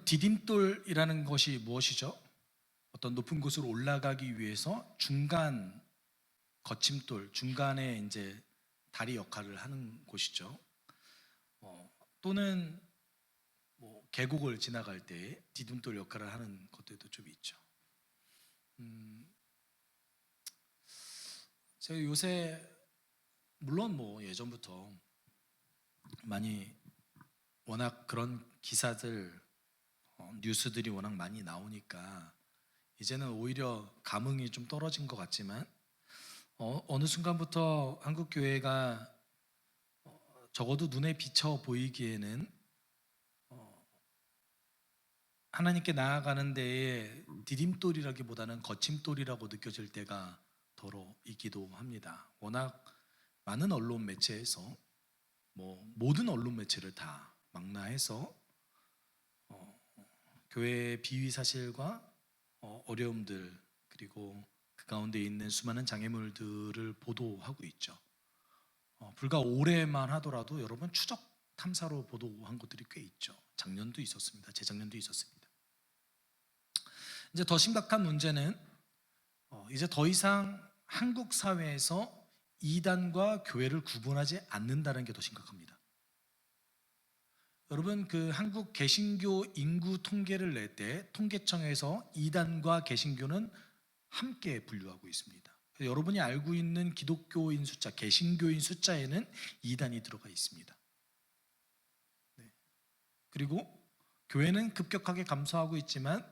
디딤돌이라는 것이 무엇이죠? 어떤 높은 곳으로 올라가기 위해서 중간 거침돌, 중간에 이제 다리 역할을 하는 곳이죠. 또는 계곡을 지나갈 때 디딤돌 역할을 하는 것들도 좀 있죠. 제가 요새 물론 예전부터 많이 워낙 그런 기사들, 뉴스들이 워낙 많이 나오니까 이제는 오히려 감흥이 좀 떨어진 것 같지만 어느 순간부터 한국 교회가 적어도 눈에 비쳐 보이기에는 하나님께 나아가는 데에 디딤돌이라기보다는 거침돌이라고 느껴질 때가 더러 있기도 합니다. 워낙 많은 언론 매체에서 모든 언론 매체를 다 망라해서 교회의 비위 사실과 어려움들, 그리고 그 가운데 있는 수많은 장애물들을 보도하고 있죠. 불과 올해만 하더라도 여러분 추적 탐사로 보도한 것들이 꽤 있죠. 작년도 있었습니다. 재작년도 있었습니다. 이제 더 심각한 문제는 이제 더 이상 한국 사회에서 이단과 교회를 구분하지 않는다는 게 더 심각합니다. 여러분, 그 한국 개신교 인구 통계를 낼 때 통계청에서 이단과 개신교는 함께 분류하고 있습니다. 여러분이 알고 있는 기독교인 숫자, 개신교인 숫자에는 이단이 들어가 있습니다. 그리고 교회는 급격하게 감소하고 있지만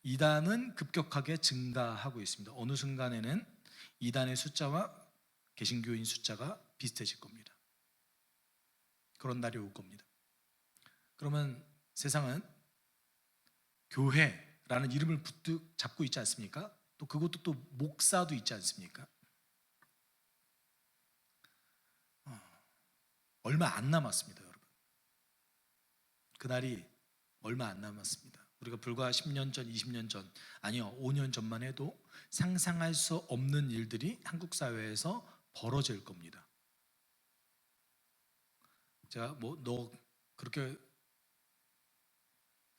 이단은 급격하게 증가하고 있습니다. 어느 순간에는 이단의 숫자와 개신교인 숫자가 비슷해질 겁니다. 그런 날이 올 겁니다. 그러면 세상은 교회라는 이름을 붙들고 잡고 있지 않습니까? 또 그것도 또 목사도 있지 않습니까? 얼마 안 남았습니다, 여러분. 그날이 얼마 안 남았습니다. 우리가 불과 10년 전, 20년 전, 아니요 5년 전만 해도 상상할 수 없는 일들이 한국 사회에서 벌어질 겁니다. 제가 너 그렇게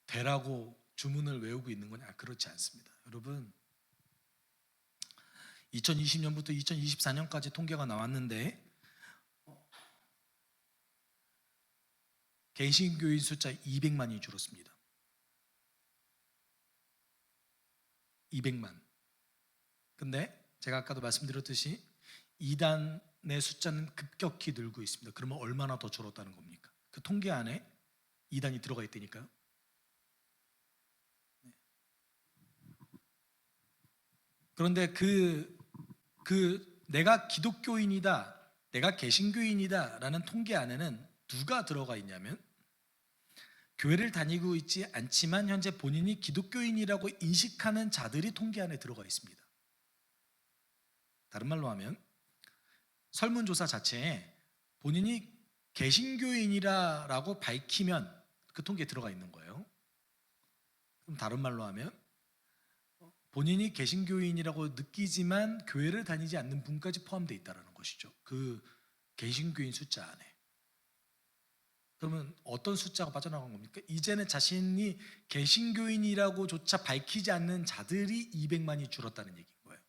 되라고 주문을 외우고 있는 거냐? 그렇지 않습니다. 여러분, 2020년부터 2024년까지 통계가 나왔는데 개신교인 숫자 200만이 줄었습니다. 200만. 근데 제가 아까도 말씀드렸듯이 이단의 숫자는 급격히 늘고 있습니다. 그러면 얼마나 더 줄었다는 겁니까? 그 통계 안에 이단이 들어가 있다니까요. 그런데 내가 기독교인이다, 내가 개신교인이다 라는 통계 안에는 누가 들어가 있냐면 교회를 다니고 있지 않지만 현재 본인이 기독교인이라고 인식하는 자들이 통계 안에 들어가 있습니다. 다른 말로 하면 설문조사 자체에 본인이 개신교인이라고 밝히면 그 통계에 들어가 있는 거예요. 그럼 다른 말로 하면 본인이 개신교인이라고 느끼지만 교회를 다니지 않는 분까지 포함되어 있다는 것이죠. 그 개신교인 숫자 안에. 그러면 어떤 숫자가 빠져나간 겁니까? 이제는 자신이 개신교인이라고조차 밝히지 않는 자들이 200만이 줄었다는 얘기인 거예요.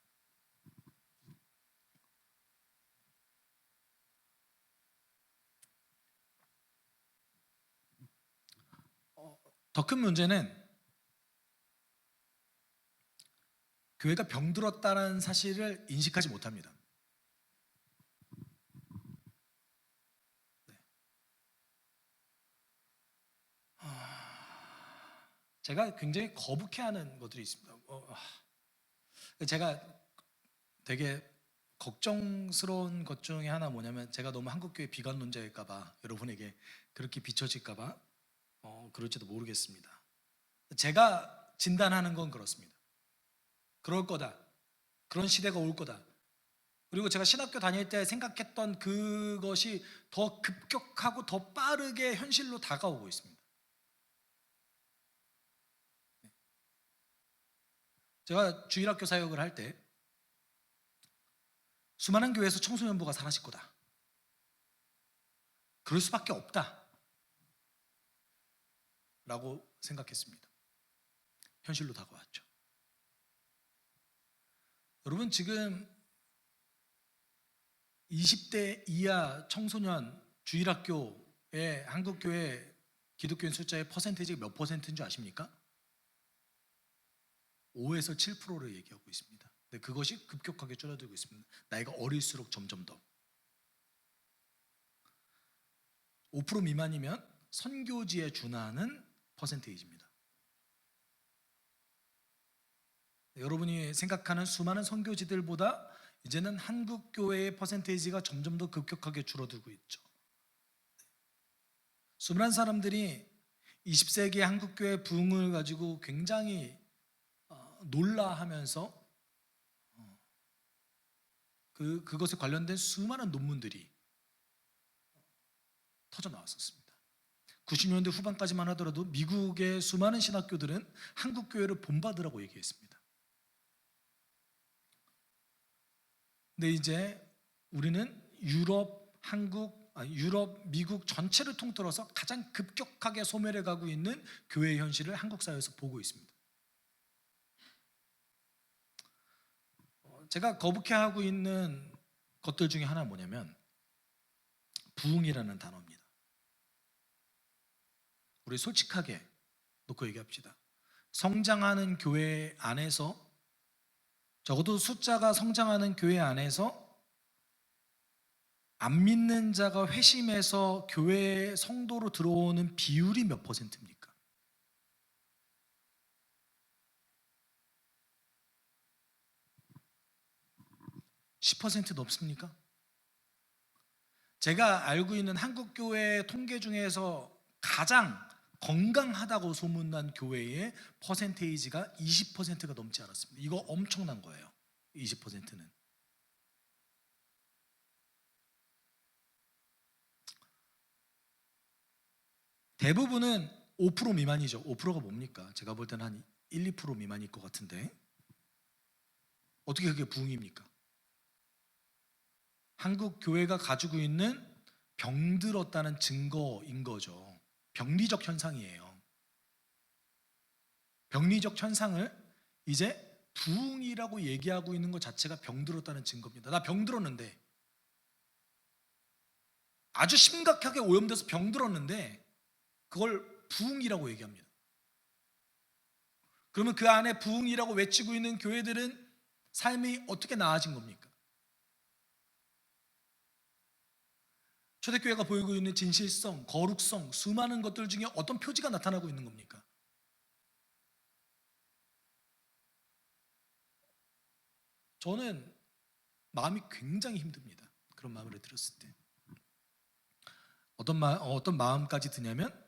더 큰 문제는 교회가 병들었다는 사실을 인식하지 못합니다. 제가 굉장히 거북해하는 것들이 있습니다. 제가 되게 걱정스러운 것 중에 하나 뭐냐면 제가 너무 한국교회 비관론자일까봐 여러분에게 그렇게 비춰질까봐 그럴지도 모르겠습니다. 제가 진단하는 건 그렇습니다. 그럴 거다. 그런 시대가 올 거다. 그리고 제가 신학교 다닐 때 생각했던 그것이 더 급격하고 더 빠르게 현실로 다가오고 있습니다. 제가 주일학교 사역을 할 때 수많은 교회에서 청소년부가 사라질 거다. 그럴 수밖에 없다. 라고 생각했습니다. 현실로 다가왔죠. 여러분, 지금 20대 이하 청소년 주일학교의 한국교회 기독교인 숫자의 퍼센테이지가 몇 퍼센트인 줄 아십니까? 5에서 7%를 얘기하고 있습니다. 근데 그것이 급격하게 줄어들고 있습니다. 나이가 어릴수록 점점 더. 5% 미만이면 선교지에 준하는 퍼센테이지입니다. 여러분이 생각하는 수많은 선교지들보다 이제는 한국 교회의 퍼센테이지가 점점 더 급격하게 줄어들고 있죠. 수많은 사람들이 20세기 한국 교회 부흥을 가지고 굉장히 놀라하면서 그것에 관련된 수많은 논문들이 터져 나왔었습니다. 90년대 후반까지만 하더라도 미국의 수많은 신학교들은 한국 교회를 본받으라고 얘기했습니다. 근데 이제 우리는 유럽, 미국 전체를 통틀어서 가장 급격하게 소멸해 가고 있는 교회의 현실을 한국 사회에서 보고 있습니다. 제가 거북해하고 있는 것들 중에 하나는 뭐냐면 부흥이라는 단어입니다. 우리 솔직하게 놓고 얘기합시다. 성장하는 교회 안에서, 적어도 숫자가 성장하는 교회 안에서 안 믿는 자가 회심해서 교회 성도로 들어오는 비율이 몇 퍼센트입니까? 10% 넘습니까? 제가 알고 있는 한국 교회 통계 중에서 가장 건강하다고 소문난 교회의 퍼센테이지가 20%가 넘지 않았습니다. 이거 엄청난 거예요. 20%는. 대부분은 5% 미만이죠. 5%가 뭡니까? 제가 볼 때는 한 1, 2% 미만일 것 같은데 어떻게 그게 부흥입니까? 한국 교회가 가지고 있는 병들었다는 증거인 거죠. 병리적 현상이에요. 병리적 현상을 이제 부흥이라고 얘기하고 있는 것 자체가 병들었다는 증거입니다. 나 병들었는데, 아주 심각하게 오염돼서 병들었는데 그걸 부흥이라고 얘기합니다. 그러면 그 안에 부흥이라고 외치고 있는 교회들은 삶이 어떻게 나아진 겁니까? 초대교회가 보이고 있는 진실성, 거룩성, 수많은 것들 중에 어떤 표지가 나타나고 있는 겁니까? 저는 마음이 굉장히 힘듭니다. 그런 마음을 들었을 때 어떤 마음까지 드냐면,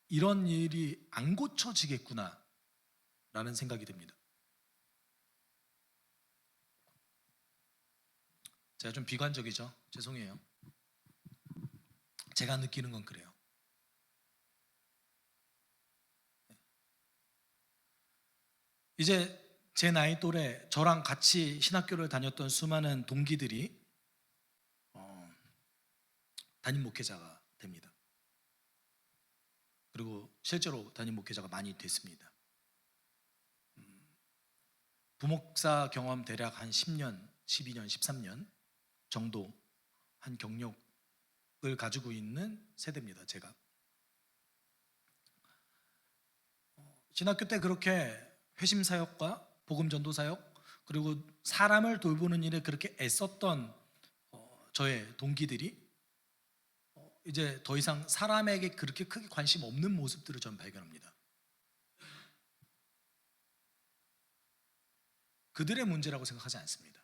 이런 일이 안 고쳐지겠구나 라는 생각이 듭니다. 제가 좀 비관적이죠. 죄송해요. 제가 느끼는 건 그래요. 이제 제 나이 또래, 저랑 같이 신학교를 다녔던 수많은 동기들이 담임 목회자가 됩니다. 그리고 실제로 담임 목회자가 많이 됐습니다. 부목사 경험 대략 한 10년, 12년, 13년 정도 한 경력을 가지고 있는 세대입니다. 제가 신학교 때 그렇게 회심 사역과 복음 전도 사역, 그리고 사람을 돌보는 일에 그렇게 애썼던 저의 동기들이 이제 더 이상 사람에게 그렇게 크게 관심 없는 모습들을 전 발견합니다. 그들의 문제라고 생각하지 않습니다.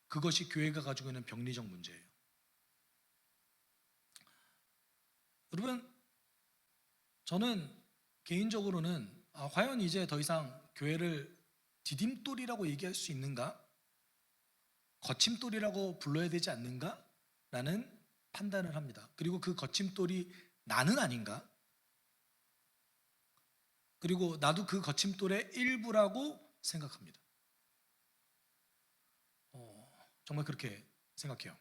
그것이 교회가 가지고 있는 병리적 문제예요. 여러분, 저는 개인적으로는 과연 이제 더 이상 교회를 디딤돌이라고 얘기할 수 있는가? 거침돌이라고 불러야 되지 않는가? 라는 판단을 합니다. 그리고 그 거침돌이 나는 아닌가? 그리고 나도 그 거침돌의 일부라고 생각합니다. 정말 그렇게 생각해요.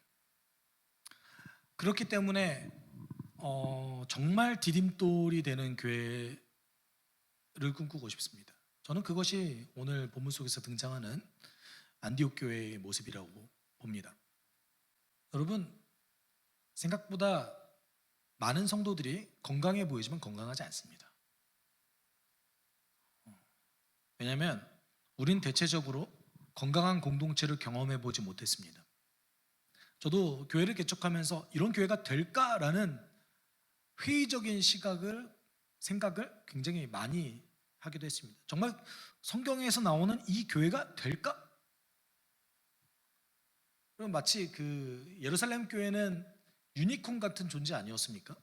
그렇기 때문에 정말 디딤돌이 되는 교회를 꿈꾸고 싶습니다. 저는 그것이 오늘 본문 속에서 등장하는 안디옥 교회의 모습이라고 봅니다. 여러분, 생각보다 많은 성도들이 건강해 보이지만 건강하지 않습니다. 왜냐하면 우린 대체적으로 건강한 공동체를 경험해 보지 못했습니다. 저도 교회를 개척하면서 이런 교회가 될까라는 회의적인 생각을 굉장히 많이 하기도 했습니다. 정말 성경에서 나오는 이 교회가 될까? 그럼 마치 그 예루살렘 교회는 유니콘 같은 존재 아니었습니까?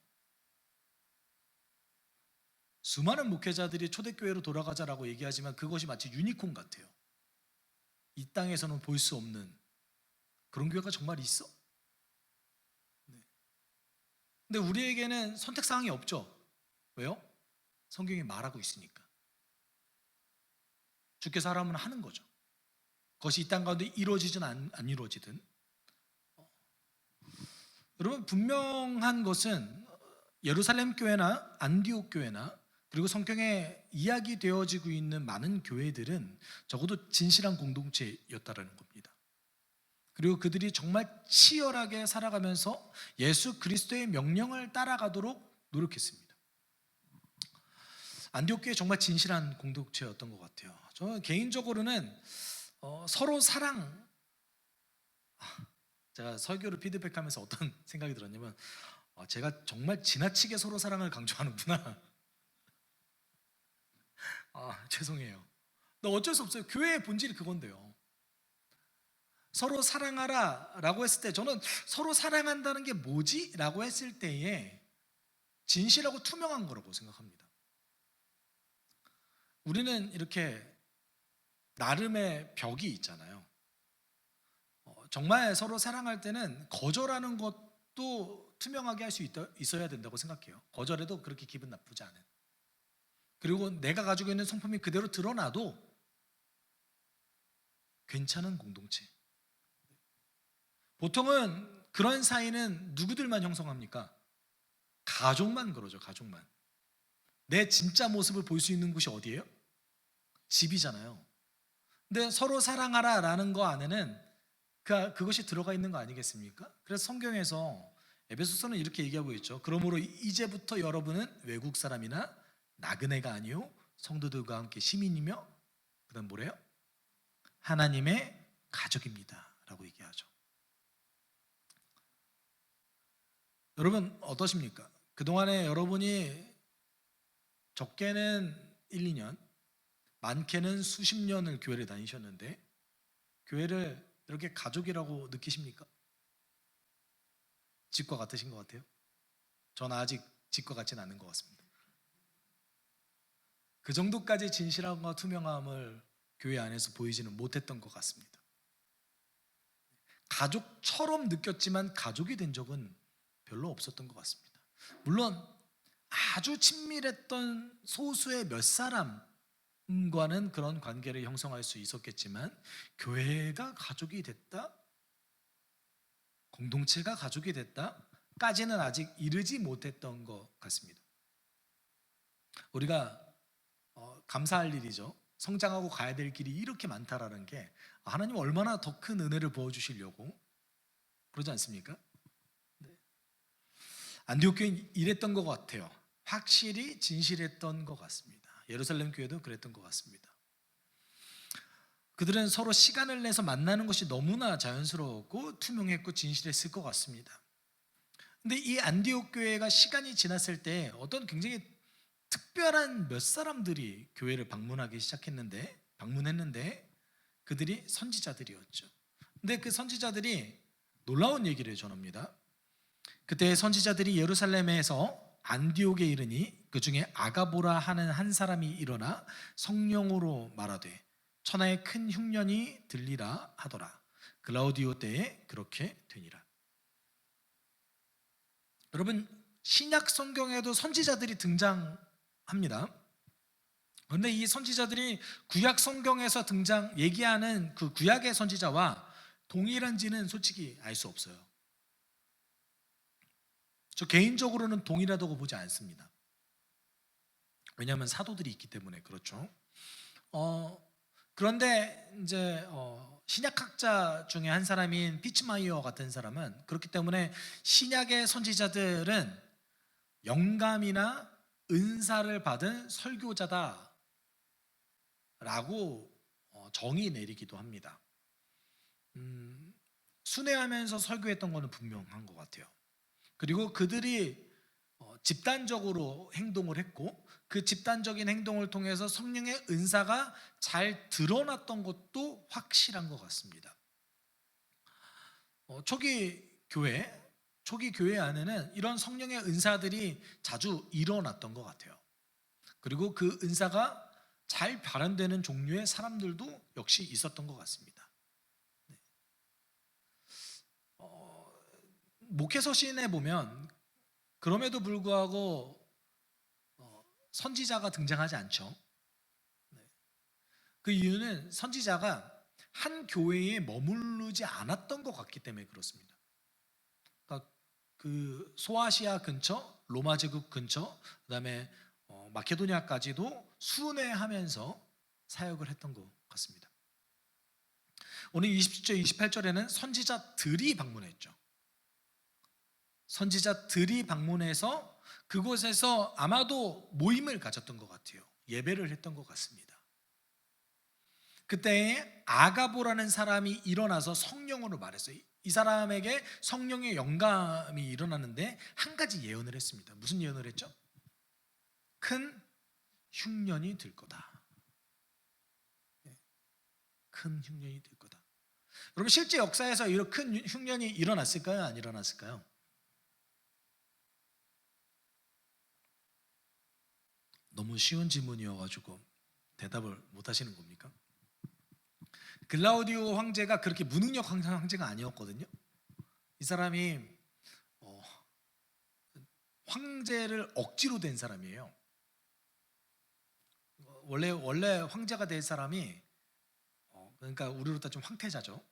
수많은 목회자들이 초대교회로 돌아가자라고 얘기하지만 그것이 마치 유니콘 같아요. 이 땅에서는 볼 수 없는 그런 교회가 정말 있어? 네. 근데 우리에게는 선택사항이 없죠. 왜요? 성경이 말하고 있으니까. 주께서 하라면 하는 거죠. 그것이 이 땅 가운데 이루어지든 안 이루어지든. 여러분, 분명한 것은 예루살렘 교회나 안디옥 교회나 그리고 성경에 이야기되어지고 있는 많은 교회들은 적어도 진실한 공동체였다라는 겁니다. 그리고 그들이 정말 치열하게 살아가면서 예수 그리스도의 명령을 따라가도록 노력했습니다. 안디옥 교회 정말 진실한 공동체였던 것 같아요. 저는 개인적으로는 서로 사랑, 제가 설교를 피드백하면서 어떤 생각이 들었냐면 제가 정말 지나치게 서로 사랑을 강조하는구나. 죄송해요. 근데 어쩔 수 없어요. 교회의 본질이 그건데요. 서로 사랑하라 라고 했을 때 저는 서로 사랑한다는 게 뭐지? 라고 했을 때에 진실하고 투명한 거라고 생각합니다. 우리는 이렇게 나름의 벽이 있잖아요. 정말 서로 사랑할 때는 거절하는 것도 투명하게 할 수 있어야 된다고 생각해요. 거절해도 그렇게 기분 나쁘지 않은. 그리고 내가 가지고 있는 성품이 그대로 드러나도 괜찮은 공동체. 보통은 그런 사이는 누구들만 형성합니까? 가족만 그러죠. 가족만. 내 진짜 모습을 볼 수 있는 곳이 어디예요? 집이잖아요. 근데 서로 사랑하라 라는 거 안에는 그것이 들어가 있는 거 아니겠습니까? 그래서 성경에서 에베소서는 이렇게 얘기하고 있죠. 그러므로 이제부터 여러분은 외국 사람이나 나그네가 아니요 성도들과 함께 시민이며 그다음 뭐래요? 하나님의 가족입니다 라고 얘기하죠. 여러분 어떠십니까? 그동안에 여러분이 적게는 1, 2년, 많게는 수십 년을 교회를 다니셨는데 교회를 이렇게 가족이라고 느끼십니까? 집과 같으신 것 같아요? 저는 아직 집과 같지는 않은 것 같습니다. 그 정도까지 진실함과 투명함을 교회 안에서 보이지는 못했던 것 같습니다. 가족처럼 느꼈지만 가족이 된 적은 별로 없었던 것 같습니다. 물론 아주 친밀했던 소수의 몇 사람과는 그런 관계를 형성할 수 있었겠지만 교회가 가족이 됐다? 공동체가 가족이 됐다까지는 아직 이르지 못했던 것 같습니다. 우리가 감사할 일이죠. 성장하고 가야 될 길이 이렇게 많다라는 게 하나님 얼마나 더 큰 은혜를 부어주시려고 그러지 않습니까? 네. 안디옥 교회는 이랬던 것 같아요. 확실히 진실했던 것 같습니다. 예루살렘 교회도 그랬던 것 같습니다. 그들은 서로 시간을 내서 만나는 것이 너무나 자연스러웠고 투명했고 진실했을 것 같습니다. 근데 이 안디옥 교회가 시간이 지났을 때 어떤 굉장히 특별한 몇 사람들이 교회를 방문했는데 그들이 선지자들이었죠. 근데 그 선지자들이 놀라운 얘기를 전합니다. 그때 선지자들이 예루살렘에서 안디옥에 이르니 그 중에 아가보라 하는 한 사람이 일어나 성령으로 말하되 천하에 큰 흉년이 들리라 하더라. 글라우디오 때에 그렇게 되니라. 여러분 신약 성경에도 선지자들이 등장합니다. 그런데 이 선지자들이 구약 성경에서 얘기하는 그 구약의 선지자와 동일한지는 솔직히 알 수 없어요. 저 개인적으로는 동일하다고 보지 않습니다. 왜냐하면 사도들이 있기 때문에 그렇죠. 그런데 이제 신약학자 중에 한 사람인 피츠마이어 같은 사람은 그렇기 때문에 신약의 선지자들은 영감이나 은사를 받은 설교자다라고 정의 내리기도 합니다. 순회하면서 설교했던 것은 분명한 것 같아요. 그리고 그들이 집단적으로 행동을 했고 그 집단적인 행동을 통해서 성령의 은사가 잘 드러났던 것도 확실한 것 같습니다. 초기 교회 안에는 이런 성령의 은사들이 자주 일어났던 것 같아요. 그리고 그 은사가 잘 발현되는 종류의 사람들도 역시 있었던 것 같습니다. 목회 서신에 보면 그럼에도 불구하고 선지자가 등장하지 않죠. 그 이유는 선지자가 한 교회에 머무르지 않았던 것 같기 때문에 그렇습니다. 그러니까 그 소아시아 근처, 로마 제국 근처, 그다음에 마케도니아까지도 순회하면서 사역을 했던 것 같습니다. 오늘 27절, 28절에는 선지자들이 방문했죠. 선지자들이 방문해서 그곳에서 아마도 모임을 가졌던 것 같아요. 예배를 했던 것 같습니다. 그때 아가보라는 사람이 일어나서 성령으로 말했어요. 이 사람에게 성령의 영감이 일어나는데 한 가지 예언을 했습니다. 무슨 예언을 했죠? 큰 흉년이 들 거다. 큰 흉년이 들 거다. 여러분 실제 역사에서 이런 큰 흉년이 일어났을까요? 안 일어났을까요? 너무 쉬운 질문이어가지고 대답을 못 하시는 겁니까? 글라우디오 황제가 그렇게 무능력 황제가 아니었거든요. 이 사람이 황제를 억지로 된 사람이에요. 원래 황제가 될 사람이 그러니까 우리로 따지면 황태자죠.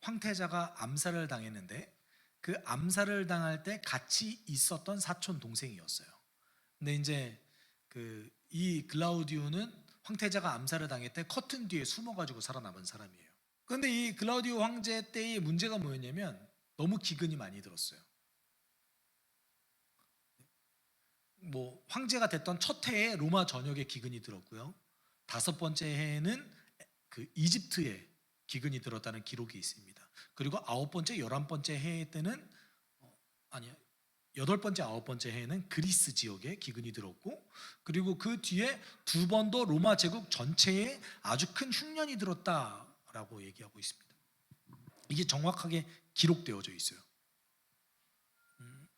황태자가 암살을 당했는데 그 암살을 당할 때 같이 있었던 사촌 동생이었어요. 근데 이제 이 글라우디오는 황태자가 암살을 당할 때 커튼 뒤에 숨어가지고 살아남은 사람이에요. 그런데 이 글라우디오 황제 때의 문제가 뭐였냐면 너무 기근이 많이 들었어요. 황제가 됐던 첫 해에 로마 전역에 기근이 들었고요. 5번째 해에는 그 이집트에 기근이 들었다는 기록이 있습니다. 그리고 9번째, 11번째 해 때는 8번째, 9번째 해에는 그리스 지역에 기근이 들었고 그리고 그 뒤에 2번 더 로마 제국 전체에 아주 큰 흉년이 들었다라고 얘기하고 있습니다. 이게 정확하게 기록되어져 있어요.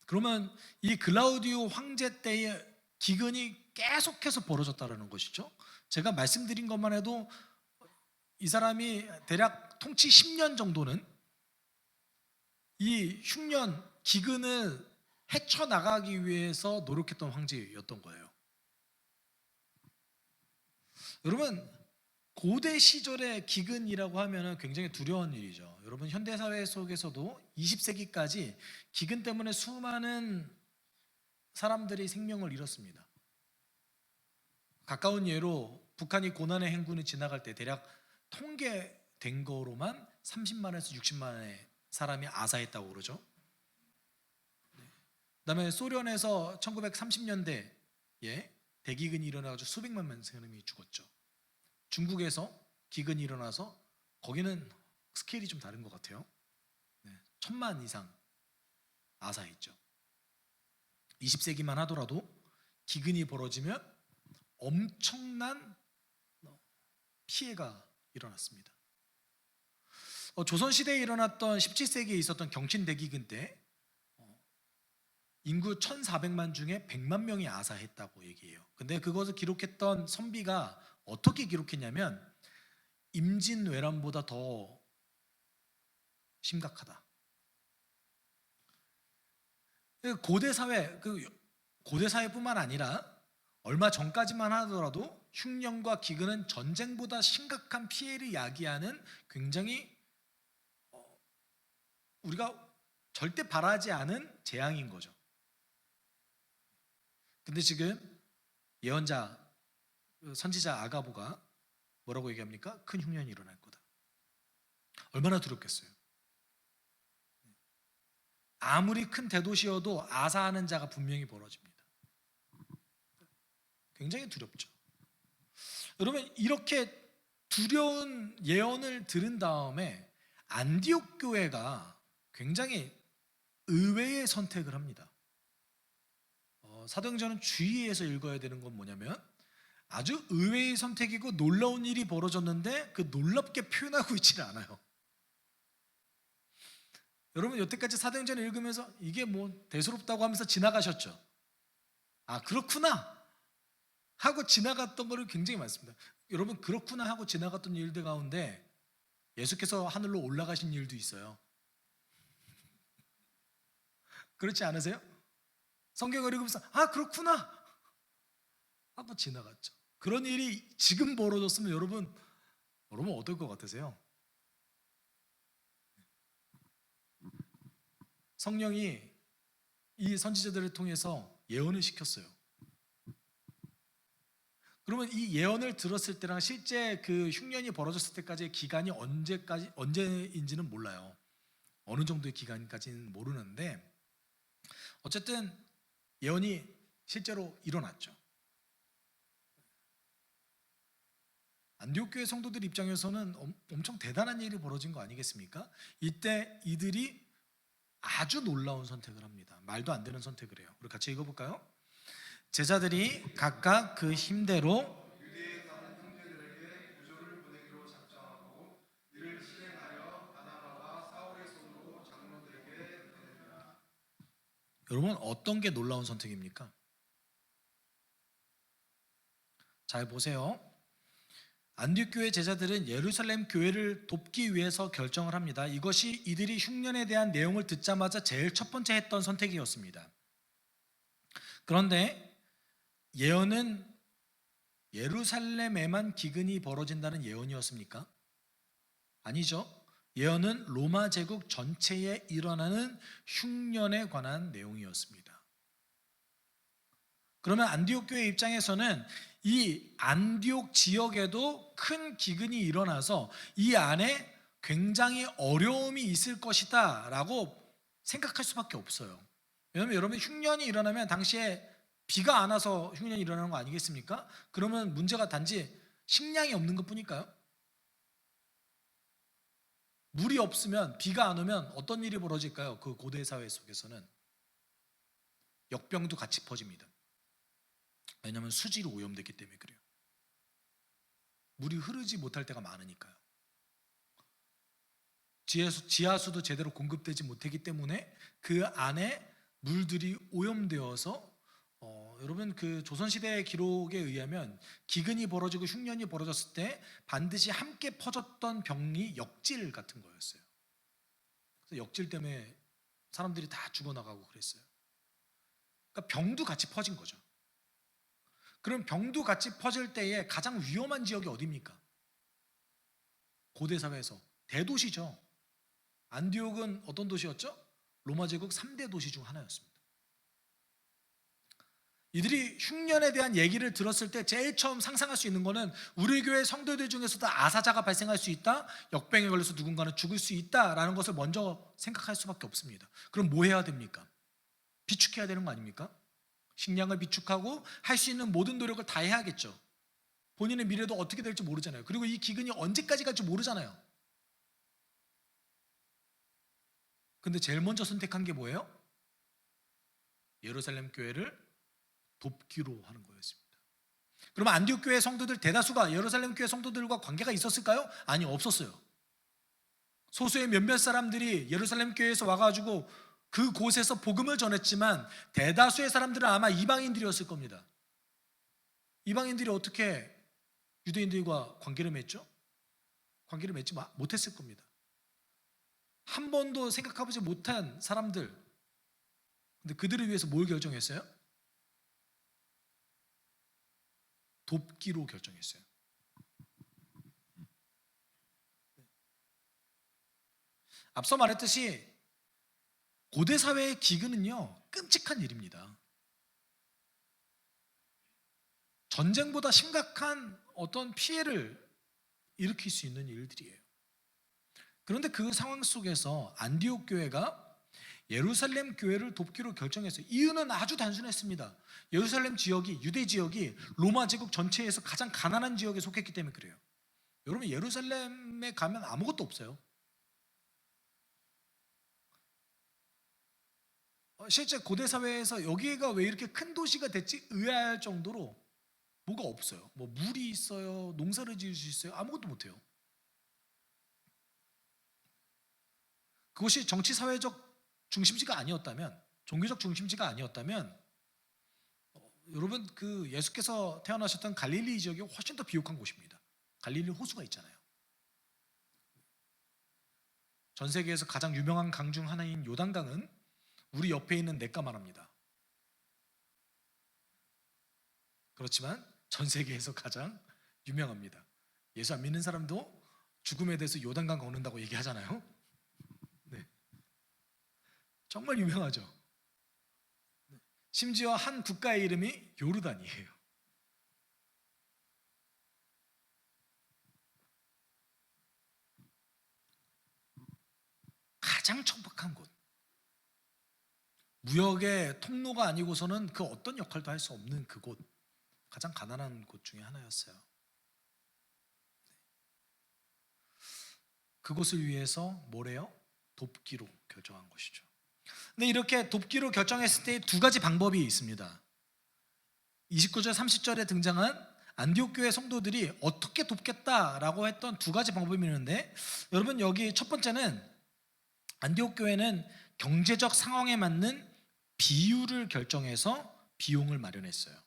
그러면 이 글라우디오 황제 때의 기근이 계속해서 벌어졌다는 것이죠. 제가 말씀드린 것만 해도 이 사람이 대략 통치 10년 정도는 이 흉년, 기근을 헤쳐나가기 위해서 노력했던 황제였던 거예요. 여러분 고대 시절의 기근이라고 하면 굉장히 두려운 일이죠. 여러분 현대사회 속에서도 20세기까지 기근 때문에 수많은 사람들이 생명을 잃었습니다. 가까운 예로 북한이 고난의 행군을 지나갈 때 대략 통계된 거로만 30만에서 60만의 사람이 아사했다고 그러죠. 그다음에 소련에서 1930년대에 대기근이 일어나가지고 수백만 사람이 죽었죠. 중국에서 기근이 일어나서 거기는 스케일이 좀 다른 것 같아요. 1000만 이상 아사했죠. 20세기만 하더라도 기근이 벌어지면 엄청난 피해가 일어났습니다. 조선시대에 일어났던 17세기에 있었던 경친 대기근 때 인구 1400만 중에 100만 명이 아사했다고 얘기해요. 근데 그것을 기록했던 선비가 어떻게 기록했냐면 임진왜란보다 더 심각하다. 고대 사회뿐만 아니라 얼마 전까지만 하더라도 흉년과 기근은 전쟁보다 심각한 피해를 야기하는 굉장히 우리가 절대 바라지 않은 재앙인 거죠. 근데 지금 예언자 선지자 아가보가 뭐라고 얘기합니까? 큰 흉년이 일어날 거다. 얼마나 두렵겠어요. 아무리 큰 대도시여도 아사하는 자가 분명히 벌어집니다. 굉장히 두렵죠. 여러분, 이렇게 두려운 예언을 들은 다음에 안디옥 교회가 굉장히 의외의 선택을 합니다. 사도행전은 주의해서 읽어야 되는 건 뭐냐면 아주 의외의 선택이고 놀라운 일이 벌어졌는데 그 놀랍게 표현하고 있지는 않아요. 여러분, 여태까지 사도행전을 읽으면서 이게 뭐 대수롭다고 하면서 지나가셨죠? 아, 그렇구나 하고 지나갔던 거를 굉장히 많습니다. 여러분, 그렇구나 하고 지나갔던 일들 가운데 예수께서 하늘로 올라가신 일도 있어요. 그렇지 않으세요? 성경을 읽으면서 아, 그렇구나 하고 지나갔죠. 그런 일이 지금 벌어졌으면 여러분 어떨 것 같으세요? 성령이 이 선지자들을 통해서 예언을 시켰어요. 그러면 이 예언을 들었을 때랑 실제 그 흉년이 벌어졌을 때까지의 기간이 언제인지는 몰라요. 어느 정도의 기간까지는 모르는데 어쨌든 예언이 실제로 일어났죠. 안디옥 교회 성도들 입장에서는 엄청 대단한 일이 벌어진 거 아니겠습니까? 이때 이들이 아주 놀라운 선택을 합니다. 말도 안 되는 선택을 해요. 우리 같이 읽어볼까요? 제자들이 각각 그 힘대로 유대에 사는 형제들에게 구조를 보내기로 작정하고 이를 실행하여 바나바와 사울의 손으로 장로들에게 보내니라. 여러분, 어떤 게 놀라운 선택입니까? 잘 보세요. 안디옥 교회 제자들은 예루살렘 교회를 돕기 위해서 결정을 합니다. 이것이 이들이 흉년에 대한 내용을 듣자마자 제일 첫 번째 했던 선택이었습니다. 그런데 예언은 예루살렘에만 기근이 벌어진다는 예언이었습니까? 아니죠. 예언은 로마 제국 전체에 일어나는 흉년에 관한 내용이었습니다. 그러면 안디옥 교회 입장에서는 이 안디옥 지역에도 큰 기근이 일어나서 이 안에 굉장히 어려움이 있을 것이다 라고 생각할 수밖에 없어요. 왜냐하면 여러분, 흉년이 일어나면 당시에 비가 안 와서 흉년이 일어나는 거 아니겠습니까? 그러면 문제가 단지 식량이 없는 것 뿐일까요? 물이 없으면, 비가 안 오면 어떤 일이 벌어질까요? 그 고대 사회 속에서는 역병도 같이 퍼집니다. 왜냐하면 수지로 오염됐기 때문에 그래요. 물이 흐르지 못할 때가 많으니까요. 지하수도 제대로 공급되지 못했기 때문에 그 안에 물들이 오염되어서 여러분, 그 조선시대의 기록에 의하면 기근이 벌어지고 흉년이 벌어졌을 때 반드시 함께 퍼졌던 병이 역질 같은 거였어요. 그래서 역질 때문에 사람들이 다 죽어나가고 그랬어요. 그러니까 병도 같이 퍼진 거죠. 그럼 병도 같이 퍼질 때에 가장 위험한 지역이 어디입니까? 고대 사회에서 대도시죠. 안디옥은 어떤 도시였죠? 로마 제국 3대 도시 중 하나였습니다. 이들이 흉년에 대한 얘기를 들었을 때 제일 처음 상상할 수 있는 거는 우리 교회 성도들 중에서도 아사자가 발생할 수 있다, 역병에 걸려서 누군가는 죽을 수 있다라는 것을 먼저 생각할 수밖에 없습니다. 그럼 뭐 해야 됩니까? 비축해야 되는 거 아닙니까? 식량을 비축하고 할 수 있는 모든 노력을 다 해야겠죠. 본인의 미래도 어떻게 될지 모르잖아요. 그리고 이 기근이 언제까지 갈지 모르잖아요. 근데 제일 먼저 선택한 게 뭐예요? 예루살렘 교회를 돕기로 하는 거였습니다. 그러면 안디옥 교회 성도들 대다수가 예루살렘 교회 성도들과 관계가 있었을까요? 아니, 없었어요. 소수의 몇몇 사람들이 예루살렘 교회에서 와가지고 그곳에서 복음을 전했지만 대다수의 사람들은 아마 이방인들이었을 겁니다. 이방인들이 어떻게 유대인들과 관계를 맺죠? 관계를 맺지 못했을 겁니다. 한 번도 생각해보지 못한 사람들, 근데 그들을 위해서 뭘 결정했어요? 돕기로 결정했어요. 앞서 말했듯이 고대 사회의 기근은요, 끔찍한 일입니다. 전쟁보다 심각한 어떤 피해를 일으킬 수 있는 일들이에요. 그런데 그 상황 속에서 안디옥 교회가 예루살렘 교회를 돕기로 결정했어요. 이유는 아주 단순했습니다. 예루살렘 지역이, 유대 지역이 로마 제국 전체에서 가장 가난한 지역에 속했기 때문에 그래요. 여러분, 예루살렘에 가면 아무것도 없어요. 실제 고대 사회에서 여기가 왜 이렇게 큰 도시가 됐지 의아할 정도로 뭐가 없어요. 뭐 물이 있어요, 농사를 지을 수 있어요, 아무것도 못해요. 그것이 정치 사회적 중심지가 아니었다면, 종교적 중심지가 아니었다면, 여러분, 그 예수께서 태어나셨던 갈릴리 지역이 훨씬 더 비옥한 곳입니다. 갈릴리 호수가 있잖아요. 전 세계에서 가장 유명한 강 중 하나인 요단강은 우리 옆에 있는 냇가만 합니다. 그렇지만 전 세계에서 가장 유명합니다. 예수 안 믿는 사람도 죽음에 대해서 요단강 걷는다고 얘기하잖아요. 네. 정말 유명하죠. 심지어 한 국가의 이름이 요르단이에요. 가장 척박한 곳, 무역의 통로가 아니고서는 그 어떤 역할도 할 수 없는 그곳, 가장 가난한 곳 중에 하나였어요. 그곳을 위해서 뭐래요? 돕기로 결정한 것이죠. 근데 이렇게 돕기로 결정했을 때 두 가지 방법이 있습니다. 29절 30절에 등장한 안디옥 교회 성도들이 어떻게 돕겠다라고 했던 두 가지 방법이 있는데, 여러분, 여기 첫 번째는 안디옥 교회는 경제적 상황에 맞는 비율을 결정해서 비용을 마련했어요.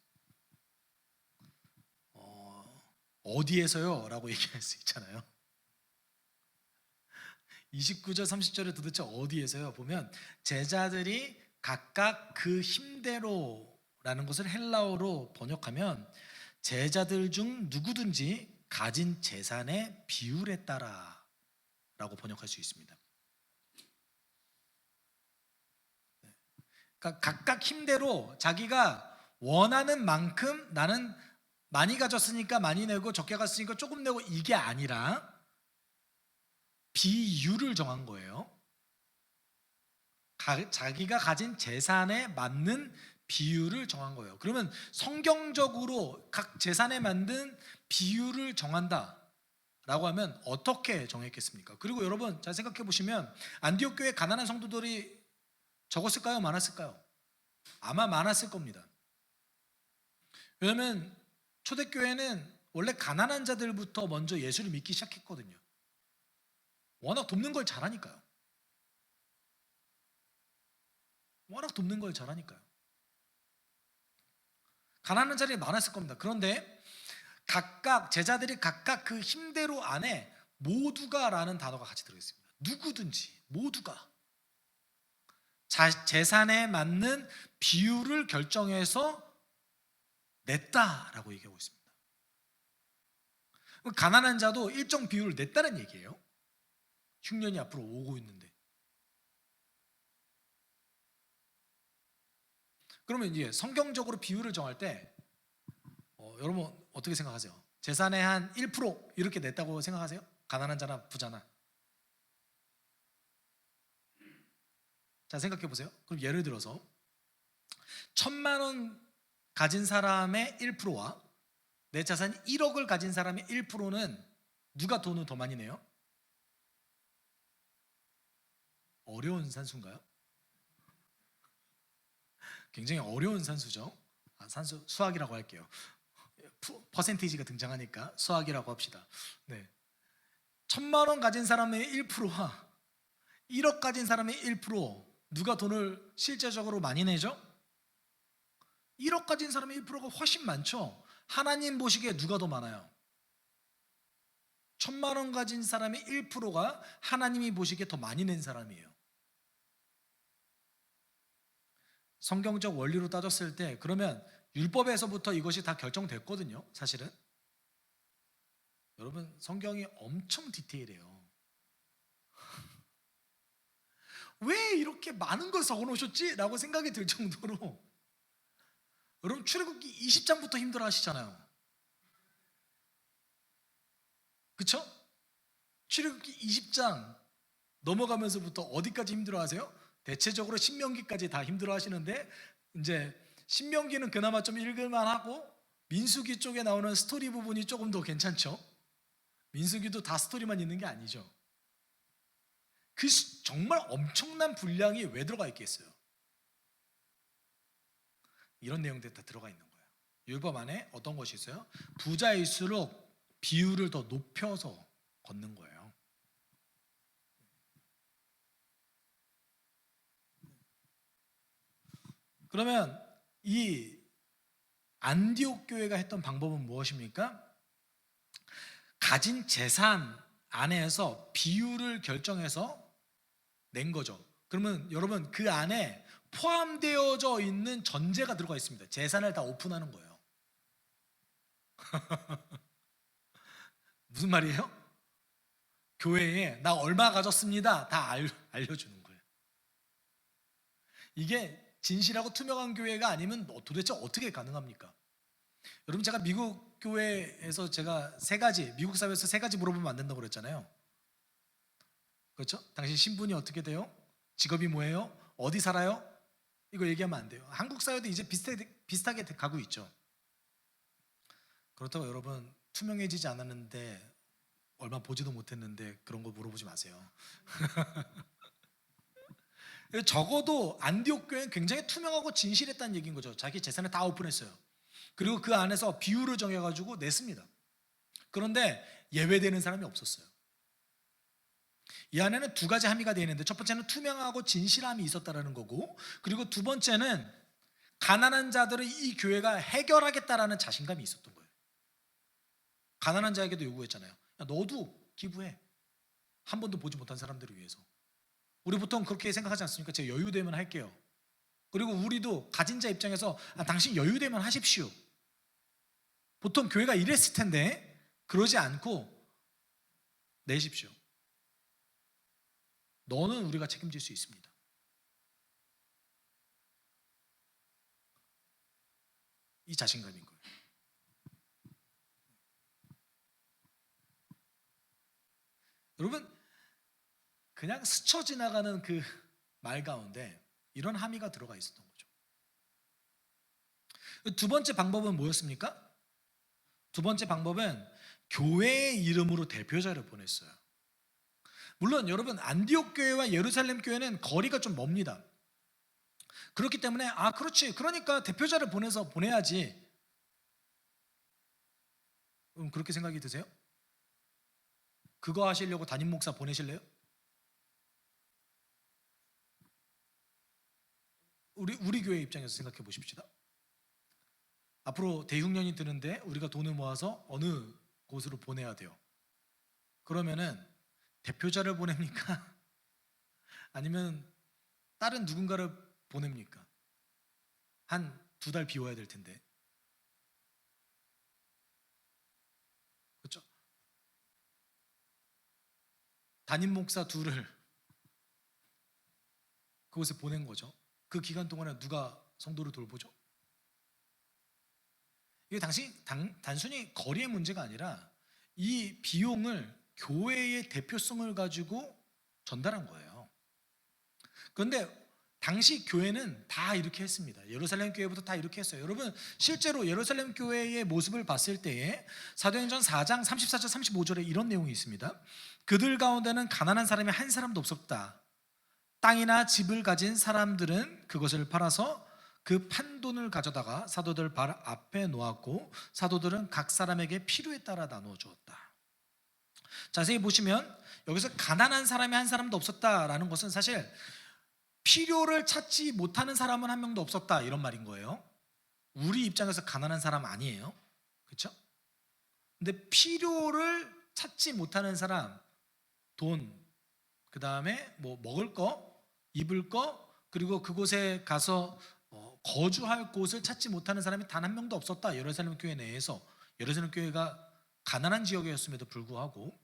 어디에서요? 라고 얘기할 수 있잖아요. 29절 30절에 도대체 어디에서요? 보면 제자들이 각각 그 힘대로라는 것을 헬라어로 번역하면 제자들 중 누구든지 가진 재산의 비율에 따라 라고 번역할 수 있습니다. 그러니까 각각 힘대로 자기가 원하는 만큼, 나는 많이 가졌으니까 많이 내고 적게 가졌으니까 조금 내고, 이게 아니라 비율을 정한 거예요. 자기가 가진 재산에 맞는 비율을 정한 거예요. 그러면 성경적으로 각 재산에 맞는 비율을 정한다 라고 하면 어떻게 정했겠습니까? 그리고 여러분, 잘 생각해 보시면 안디옥 교회 가난한 성도들이 적었을까요? 많았을까요? 아마 많았을 겁니다. 왜냐하면 초대교회는 원래 가난한 자들부터 먼저 예수를 믿기 시작했거든요. 워낙 돕는 걸 잘하니까요. 워낙 돕는 걸 잘하니까요. 가난한 자들이 많았을 겁니다. 그런데 각각 제자들이 각각 그 힘대로 안에 모두가 라는 단어가 같이 들어있습니다. 누구든지, 모두가 재산에 맞는 비율을 결정해서 냈다라고 얘기하고 있습니다. 가난한 자도 일정 비율을 냈다는 얘기예요. 흉년이 앞으로 오고 있는데. 그러면 이제 성경적으로 비율을 정할 때 여러분 어떻게 생각하세요? 재산의 한 1% 이렇게 냈다고 생각하세요? 가난한 자나 부자나. 자, 생각해 보세요. 그럼 예를 들어서 1,000만 원 가진 사람의 1%와 내 자산이 1억을 가진 사람의 1%는 누가 돈을 더 많이 내요? 어려운 산수인가요? 굉장히 어려운 산수죠. 산수 수학이라고 할게요. 퍼센티지가 등장하니까 수학이라고 합시다. 네. 1,000만 원 가진 사람의 1%와 1억 가진 사람의 1%, 누가 돈을 실제적으로 많이 내죠? 1억 가진 사람의 1%가 훨씬 많죠. 하나님 보시기에 누가 더 많아요? 1,000만 원 가진 사람의 1%가 하나님이 보시기에 더 많이 낸 사람이에요. 성경적 원리로 따졌을 때 그러면 율법에서부터 이것이 다 결정됐거든요. 사실은 여러분, 성경이 엄청 디테일해요. 왜 이렇게 많은 걸 적어놓으셨지? 라고 생각이 들 정도로 여러분 출애굽기 20장부터 힘들어 하시잖아요. 그쵸? 출애굽기 20장 넘어가면서부터 어디까지 힘들어 하세요? 대체적으로 신명기까지 다 힘들어 하시는데, 이제 신명기는 그나마 좀 읽을만 하고 민수기 쪽에 나오는 스토리 부분이 조금 더 괜찮죠. 민수기도 다 스토리만 있는 게 아니죠. 정말 엄청난 분량이 왜 들어가 있겠어요? 이런 내용들이 다 들어가 있는 거예요. 율법 안에 어떤 것이 있어요? 부자일수록 비율을 더 높여서 걷는 거예요. 그러면 이 안디옥 교회가 했던 방법은 무엇입니까? 가진 재산 안에서 비율을 결정해서 낸 거죠. 그러면 여러분 그 안에 포함되어져 있는 전제가 들어가 있습니다. 재산을 다 오픈하는 거예요. 무슨 말이에요? 교회에 나 얼마 가졌습니다 다 알려주는 거예요. 이게 진실하고 투명한 교회가 아니면 도대체 어떻게 가능합니까? 여러분 제가 미국 교회에서 제가 미국 사회에서 세 가지 물어보면 안 된다고 그랬잖아요. 그렇죠? 당신 신분이 어떻게 돼요? 직업이 뭐예요? 어디 살아요? 이거 얘기하면 안 돼요. 한국 사회도 이제 비슷하게 가고 있죠. 그렇다고 여러분 투명해지지 않았는데 얼마 보지도 못했는데 그런 거 물어보지 마세요. 적어도 안디옥 교회는 굉장히 투명하고 진실했다는 얘기인 거죠. 자기 재산을 다 오픈했어요. 그리고 그 안에서 비율을 정해가지고 냈습니다. 그런데 예외되는 사람이 없었어요. 이 안에는 두 가지 함의가 되어 있는데, 첫 번째는 투명하고 진실함이 있었다는 거고, 그리고 두 번째는 가난한 자들을 이 교회가 해결하겠다라는 자신감이 있었던 거예요. 가난한 자에게도 요구했잖아요. 야, 너도 기부해. 한 번도 보지 못한 사람들을 위해서. 우리 보통 그렇게 생각하지 않습니까? 제가 여유되면 할게요. 그리고 우리도 가진 자 입장에서 당신 여유되면 하십시오. 보통 교회가 이랬을 텐데 그러지 않고 내십시오. 너는 우리가 책임질 수 있습니다. 이 자신감인 거예요. 여러분 그냥 스쳐 지나가는 그 말 가운데 이런 함의가 들어가 있었던 거죠. 두 번째 방법은 뭐였습니까? 두 번째 방법은 교회의 이름으로 대표자를 보냈어요. 물론 여러분 안디옥 교회와 예루살렘 교회는 거리가 좀 멉니다. 그렇기 때문에 그렇지, 그러니까 대표자를 보내야지. 그렇게 생각이 드세요? 그거 하시려고 담임 목사 보내실래요? 우리 교회 입장에서 생각해 보십시다. 앞으로 대흉년이 드는데 우리가 돈을 모아서 어느 곳으로 보내야 돼요. 그러면은 대표자를 보냅니까? 아니면 다른 누군가를 보냅니까? 한 2달 비워야 될 텐데. 그렇죠? 담임 목사 둘을 그곳에 보낸 거죠. 그 기간 동안에 누가 성도를 돌보죠? 이게 단순히 거리의 문제가 아니라 이 비용을 교회의 대표성을 가지고 전달한 거예요. 그런데 당시 교회는 다 이렇게 했습니다. 예루살렘 교회부터 다 이렇게 했어요. 여러분 실제로 예루살렘 교회의 모습을 봤을 때에 사도행전 4장 34절 35절에 이런 내용이 있습니다. 그들 가운데는 가난한 사람이 한 사람도 없었다. 땅이나 집을 가진 사람들은 그것을 팔아서 그 판돈을 가져다가 사도들 발 앞에 놓았고 사도들은 각 사람에게 필요에 따라 나누어 주었다. 자세히 보시면 여기서 가난한 사람이 한 사람도 없었다라는 것은 사실 필요를 찾지 못하는 사람은 한 명도 없었다 이런 말인 거예요. 우리 입장에서 가난한 사람 아니에요. 그렇죠? 근데 필요를 찾지 못하는 사람, 돈, 그 다음에 뭐 먹을 거, 입을 거, 그리고 그곳에 가서 거주할 곳을 찾지 못하는 사람이 단 한 명도 없었다. 예루살렘 교회 내에서. 예루살렘 교회가 가난한 지역이었음에도 불구하고.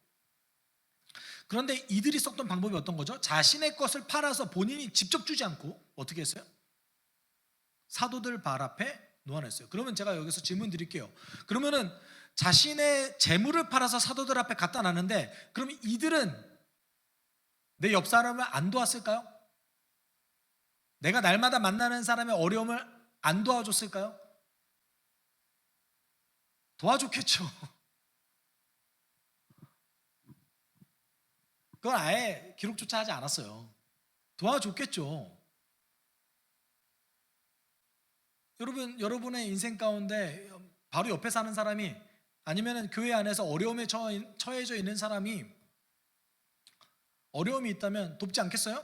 그런데 이들이 썼던 방법이 어떤 거죠? 자신의 것을 팔아서 본인이 직접 주지 않고 어떻게 했어요? 사도들 발 앞에 놓아냈어요. 그러면 제가 여기서 질문 드릴게요. 그러면은 자신의 재물을 팔아서 사도들 앞에 갖다 놨는데, 그럼 이들은 내 옆 사람을 안 도왔을까요? 내가 날마다 만나는 사람의 어려움을 안 도와줬을까요? 도와줬겠죠. 그건 아예 기록조차 하지 않았어요. 도와줬겠죠. 여러분의 인생 가운데 바로 옆에 사는 사람이, 아니면 교회 안에서 어려움에 처해져 있는 사람이 어려움이 있다면 돕지 않겠어요?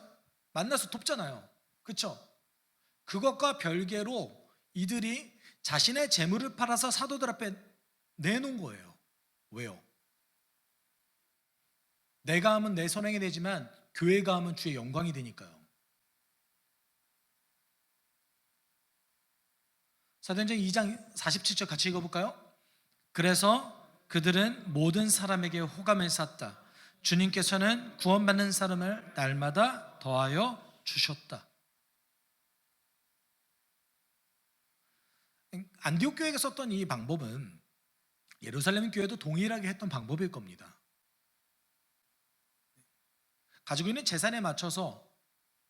만나서 돕잖아요. 그렇죠? 그것과 별개로 이들이 자신의 재물을 팔아서 사도들 앞에 내놓은 거예요. 왜요? 내가 하면 내 선행이 되지만 교회가 하면 주의 영광이 되니까요. 사도행전 2장 47절 같이 읽어볼까요? 그래서 그들은 모든 사람에게 호감을 샀다. 주님께서는 구원받는 사람을 날마다 더하여 주셨다. 안디옥 교회가 썼던 이 방법은 예루살렘 교회도 동일하게 했던 방법일 겁니다. 가지고 있는 재산에 맞춰서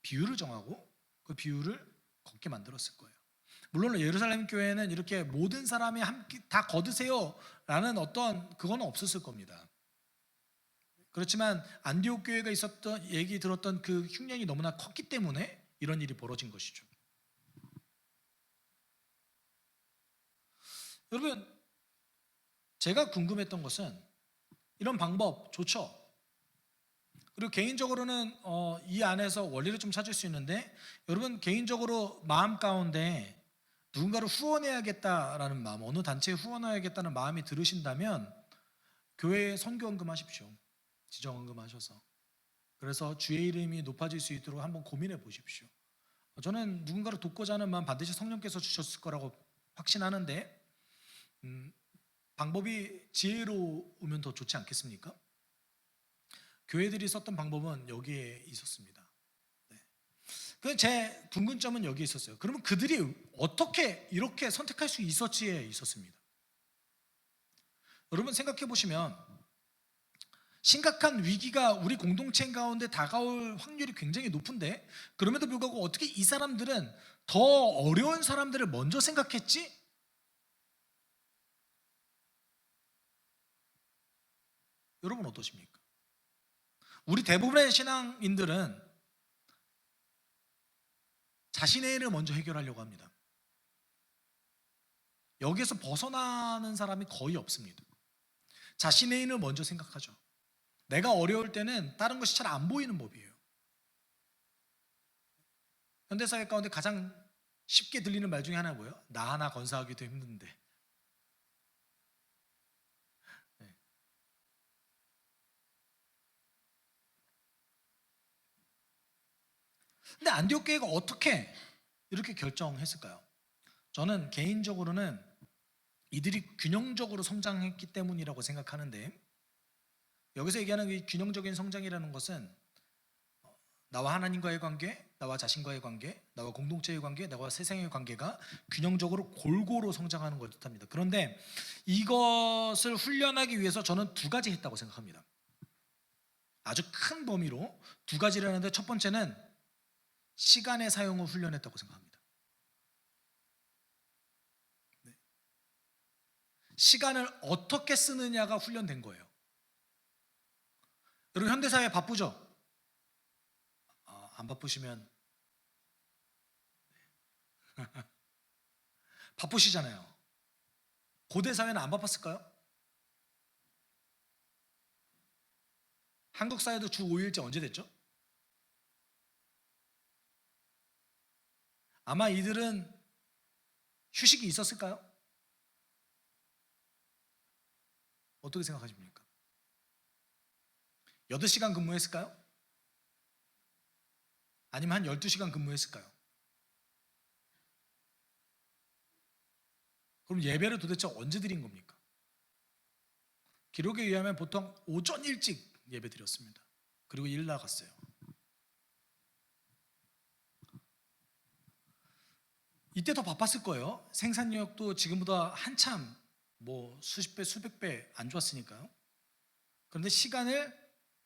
비율을 정하고 그 비율을 걷게 만들었을 거예요. 물론 예루살렘 교회는 이렇게 모든 사람이 함께 다 거두세요 라는 어떤 그건 없었을 겁니다. 그렇지만 안디옥 교회가 있었던, 얘기 들었던 그 흉년이 너무나 컸기 때문에 이런 일이 벌어진 것이죠. 여러분, 제가 궁금했던 것은 이런 방법 좋죠. 그리고 개인적으로는 이 안에서 원리를 좀 찾을 수 있는데, 여러분 개인적으로 마음 가운데 누군가를 후원해야겠다라는 마음, 어느 단체에 후원해야겠다는 마음이 들으신다면 교회에 선교헌금 하십시오. 지정헌금 하셔서. 그래서 주의 이름이 높아질 수 있도록 한번 고민해 보십시오. 저는 누군가를 돕고자 하는 마음 반드시 성령께서 주셨을 거라고 확신하는데, 방법이 지혜로우면 더 좋지 않겠습니까? 교회들이 썼던 방법은 여기에 있었습니다. 네. 제 궁금점은 여기에 있었어요. 그러면 그들이 어떻게 이렇게 선택할 수 있었지에 있었습니다. 여러분 생각해 보시면 심각한 위기가 우리 공동체 가운데 다가올 확률이 굉장히 높은데, 그럼에도 불구하고 어떻게 이 사람들은 더 어려운 사람들을 먼저 생각했지? 여러분 어떠십니까? 우리 대부분의 신앙인들은 자신의 일을 먼저 해결하려고 합니다. 여기에서 벗어나는 사람이 거의 없습니다. 자신의 일을 먼저 생각하죠. 내가 어려울 때는 다른 것이 잘 안 보이는 법이에요. 현대사회 가운데 가장 쉽게 들리는 말 중에 하나가 뭐예요? 나 하나 건사하기도 힘든데. 네. 근데 안디옥 교회가 어떻게 이렇게 결정했을까요? 저는 개인적으로는 이들이 균형적으로 성장했기 때문이라고 생각하는데, 여기서 얘기하는 이 균형적인 성장이라는 것은 나와 하나님과의 관계, 나와 자신과의 관계, 나와 공동체의 관계, 나와 세상의 관계가 균형적으로 골고루 성장하는 걸 뜻합니다. 그런데 이것을 훈련하기 위해서 저는 두 가지 했다고 생각합니다. 아주 큰 범위로 두 가지라는데, 첫 번째는 시간의 사용을 훈련했다고 생각합니다. 네. 시간을 어떻게 쓰느냐가 훈련된 거예요. 여러분 현대사회 바쁘죠? 안 바쁘시면 바쁘시잖아요. 고대 사회는 안 바빴을까요? 한국 사회도 주 5일제 언제 됐죠? 아마 이들은 휴식이 있었을까요? 어떻게 생각하십니까? 8시간 근무했을까요? 아니면 한 12시간 근무했을까요? 그럼 예배를 도대체 언제 드린 겁니까? 기록에 의하면 보통 오전 일찍 예배 드렸습니다. 그리고 일 나갔어요. 이때 더 바빴을 거예요. 생산력도 지금보다 한참 뭐 수십 배, 수백 배 안 좋았으니까요. 그런데 시간을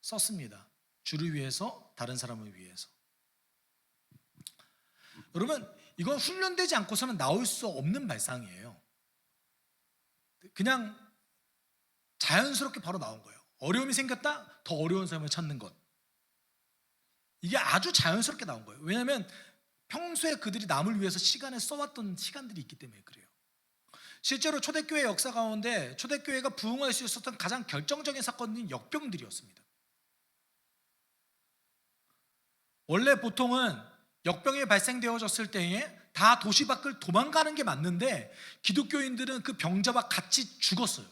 썼습니다. 주를 위해서, 다른 사람을 위해서. 여러분, 이건 훈련되지 않고서는 나올 수 없는 발상이에요. 그냥 자연스럽게 바로 나온 거예요. 어려움이 생겼다? 더 어려운 삶을 찾는 것. 이게 아주 자연스럽게 나온 거예요. 왜냐하면 평소에 그들이 남을 위해서 시간을 써왔던 시간들이 있기 때문에 그래요. 실제로 초대교회 역사 가운데 초대교회가 부흥할 수 있었던 가장 결정적인 사건은 역병들이었습니다. 원래 보통은 역병이 발생되어졌을 때에 다 도시 밖을 도망가는 게 맞는데 기독교인들은 그 병자와 같이 죽었어요.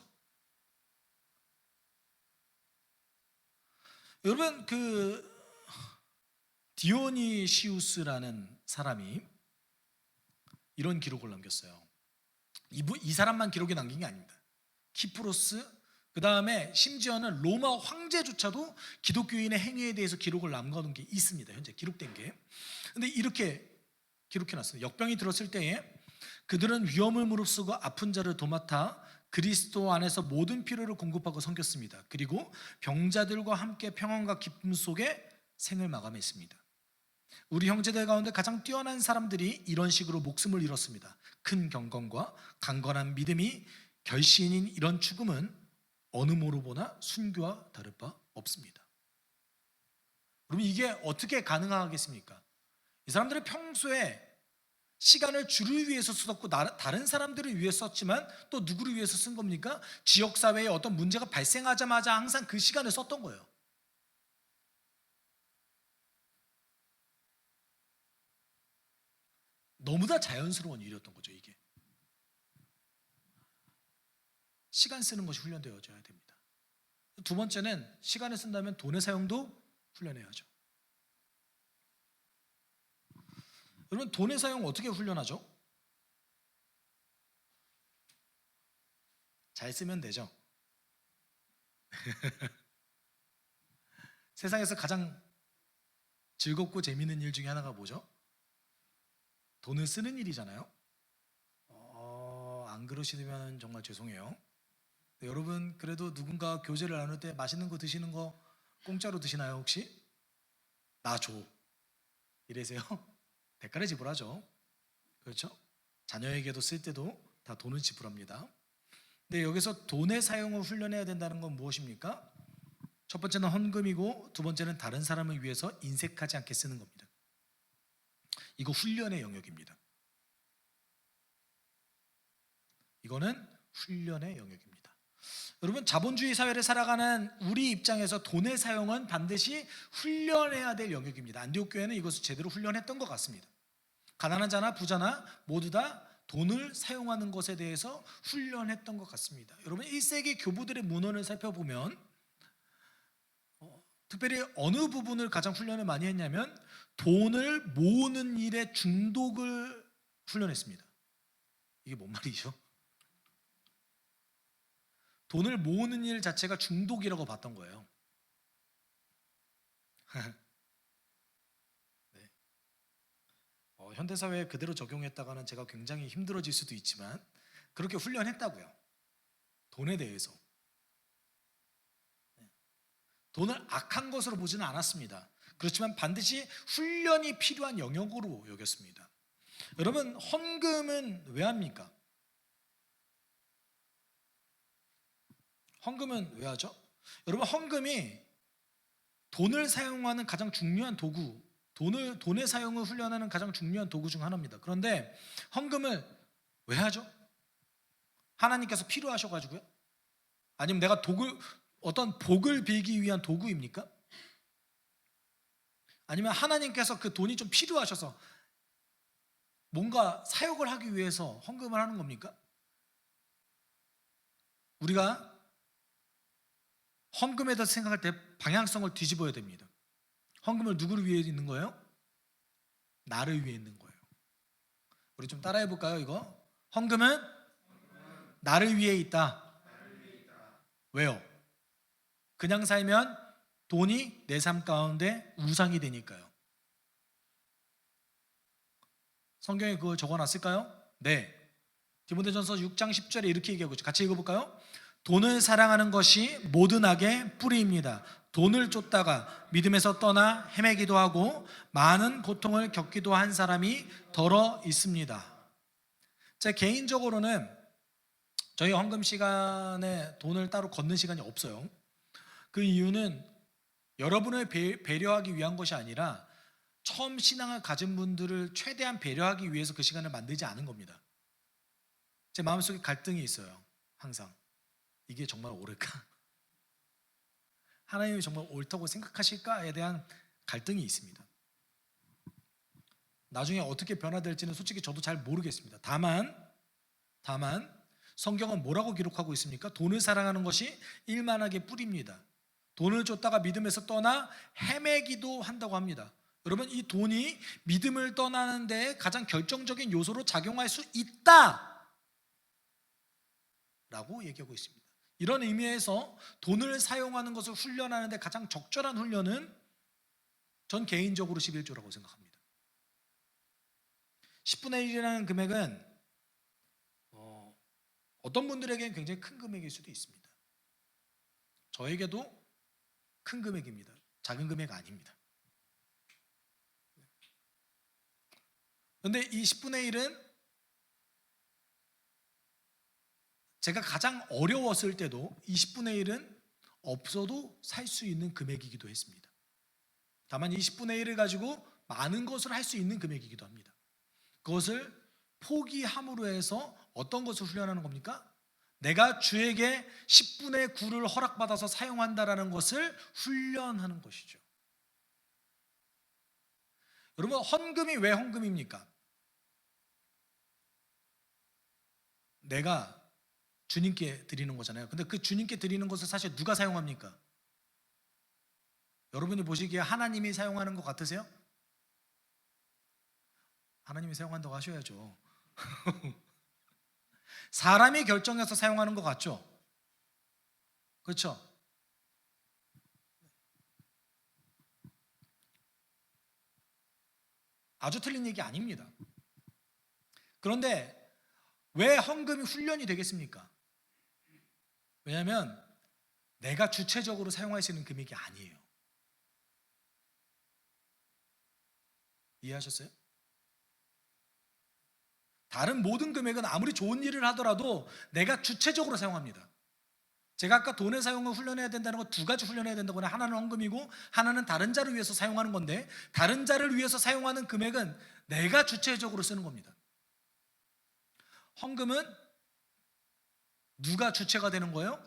여러분, 그 디오니시우스라는 사람이 이런 기록을 남겼어요. 이 사람만 기록이 남긴 게 아닙니다. 키프로스, 그 다음에 심지어는 로마 황제조차도 기독교인의 행위에 대해서 기록을 남겨놓은 게 있습니다. 현재 기록된 게. 근데 이렇게 기록해놨어요. 역병이 들었을 때에 그들은 위험을 무릅쓰고 아픈 자를 도맡아 그리스도 안에서 모든 필요를 공급하고 섬겼습니다. 그리고 병자들과 함께 평안과 기쁨 속에 생을 마감했습니다. 우리 형제들 가운데 가장 뛰어난 사람들이 이런 식으로 목숨을 잃었습니다. 큰 경건과 강건한 믿음이 결신인 이런 죽음은 어느 모로 보나 순교와 다를 바 없습니다. 그럼 이게 어떻게 가능하겠습니까? 이 사람들은 평소에 시간을 주를 위해서 썼고 다른 사람들을 위해 썼지만 또 누구를 위해서 쓴 겁니까? 지역사회에 어떤 문제가 발생하자마자 항상 그 시간을 썼던 거예요. 너무나 자연스러운 일이었던 거죠. 이게 시간 쓰는 것이 훈련되어져야 됩니다. 두 번째는 시간을 쓴다면 돈의 사용도 훈련해야죠. 여러분, 돈의 사용 어떻게 훈련하죠? 잘 쓰면 되죠. 세상에서 가장 즐겁고 재미있는 일 중에 하나가 뭐죠? 돈을 쓰는 일이잖아요. 안 그러시면 정말 죄송해요. 여러분, 그래도 누군가 교제를 나눌 때 맛있는 거 드시는 거 공짜로 드시나요 혹시? 나 줘 이래세요? 대가를 지불하죠. 그렇죠? 자녀에게도 쓸 때도 다 돈을 지불합니다. 근데 여기서 돈의 사용을 훈련해야 된다는 건 무엇입니까? 첫 번째는 헌금이고 두 번째는 다른 사람을 위해서 인색하지 않게 쓰는 겁니다. 이거 훈련의 영역입니다. 이거는 훈련의 영역입니다. 여러분, 자본주의 사회를 살아가는 우리 입장에서 돈의 사용은 반드시 훈련해야 될 영역입니다. 안디옥 교회는 이것을 제대로 훈련했던 것 같습니다. 가난한 자나 부자나 모두 다 돈을 사용하는 것에 대해서 훈련했던 것 같습니다. 여러분, 1세기 교부들의 문헌을 살펴보면 특별히 어느 부분을 가장 훈련을 많이 했냐면 돈을 모으는 일에 중독을 훈련했습니다. 이게 뭔 말이죠? 돈을 모으는 일 자체가 중독이라고 봤던 거예요. 네. 현대사회에 그대로 적용했다가는 제가 굉장히 힘들어질 수도 있지만 그렇게 훈련했다고요. 돈에 대해서. 네. 돈을 악한 것으로 보지는 않았습니다. 그렇지만 반드시 훈련이 필요한 영역으로 여겼습니다. 여러분, 헌금은 왜 합니까? 헌금은 왜 하죠? 여러분, 헌금이 돈을 사용하는 가장 중요한 도구, 돈의 사용을 훈련하는 가장 중요한 도구 중 하나입니다. 그런데 헌금을 왜 하죠? 하나님께서 필요하셔가지고요? 아니면 내가 어떤 복을 빌기 위한 도구입니까? 아니면 하나님께서 그 돈이 좀 필요하셔서 뭔가 사역을 하기 위해서 헌금을 하는 겁니까? 우리가 헌금에 대해서 생각할 때 방향성을 뒤집어야 됩니다. 헌금을 누구를 위해 있는 거예요? 나를 위해 있는 거예요. 우리 좀 따라해 볼까요? 이거 헌금은 나를 위해 있다. 왜요? 그냥 살면 돈이 내 삶 가운데 우상이 되니까요. 성경에 그걸 적어놨을까요? 네. 디모데전서 6장 10절에 이렇게 얘기하고 있죠. 같이 읽어볼까요? 돈을 사랑하는 것이 모든 악의 뿌리입니다. 돈을 쫓다가 믿음에서 떠나 헤매기도 하고 많은 고통을 겪기도 한 사람이 더러 있습니다. 제 개인적으로는 저희 헌금 시간에 돈을 따로 걷는 시간이 없어요. 그 이유는 여러분을 배려하기 위한 것이 아니라 처음 신앙을 가진 분들을 최대한 배려하기 위해서 그 시간을 만들지 않은 겁니다. 제 마음속에 갈등이 있어요. 항상 이게 정말 옳을까? 하나님이 정말 옳다고 생각하실까에 대한 갈등이 있습니다. 나중에 어떻게 변화될지는 솔직히 저도 잘 모르겠습니다. 다만 성경은 뭐라고 기록하고 있습니까? 돈을 사랑하는 것이 일만하게 뿌립니다. 돈을 쫓다가 믿음에서 떠나 헤매기도 한다고 합니다. 여러분, 이 돈이 믿음을 떠나는 데 가장 결정적인 요소로 작용할 수 있다 라고 얘기하고 있습니다. 이런 의미에서 돈을 사용하는 것을 훈련하는 데 가장 적절한 훈련은 전 개인적으로 11조라고 생각합니다. 10분의 1이라는 금액은 어떤 분들에게는 굉장히 큰 금액일 수도 있습니다. 저에게도 큰 금액입니다. 작은 금액 아닙니다. 그런데 이 10분의 1은 제가 가장 어려웠을 때도 20분의 1은 없어도 살 수 있는 금액이기도 했습니다. 다만 20분의 1을 가지고 많은 것을 할 수 있는 금액이기도 합니다. 그것을 포기함으로 해서 어떤 것을 훈련하는 겁니까? 내가 주에게 10분의 9를 허락받아서 사용한다라는 것을 훈련하는 것이죠. 여러분, 헌금이 왜 헌금입니까? 내가 주님께 드리는 거잖아요. 근데 그 주님께 드리는 것을 사실 누가 사용합니까? 여러분이 보시기에 하나님이 사용하는 것 같으세요? 하나님이 사용한다고 하셔야죠. 사람이 결정해서 사용하는 것 같죠? 그렇죠? 아주 틀린 얘기 아닙니다. 그런데 왜 헌금이 훈련이 되겠습니까? 왜냐하면 내가 주체적으로 사용할 수 있는 금액이 아니에요. 이해하셨어요? 다른 모든 금액은 아무리 좋은 일을 하더라도 내가 주체적으로 사용합니다. 제가 아까 돈의 사용을 훈련해야 된다는 거 두 가지 훈련해야 된다고 하나, 하나는 헌금이고 하나는 다른 자를 위해서 사용하는 건데, 다른 자를 위해서 사용하는 금액은 내가 주체적으로 쓰는 겁니다. 헌금은 누가 주체가 되는 거예요?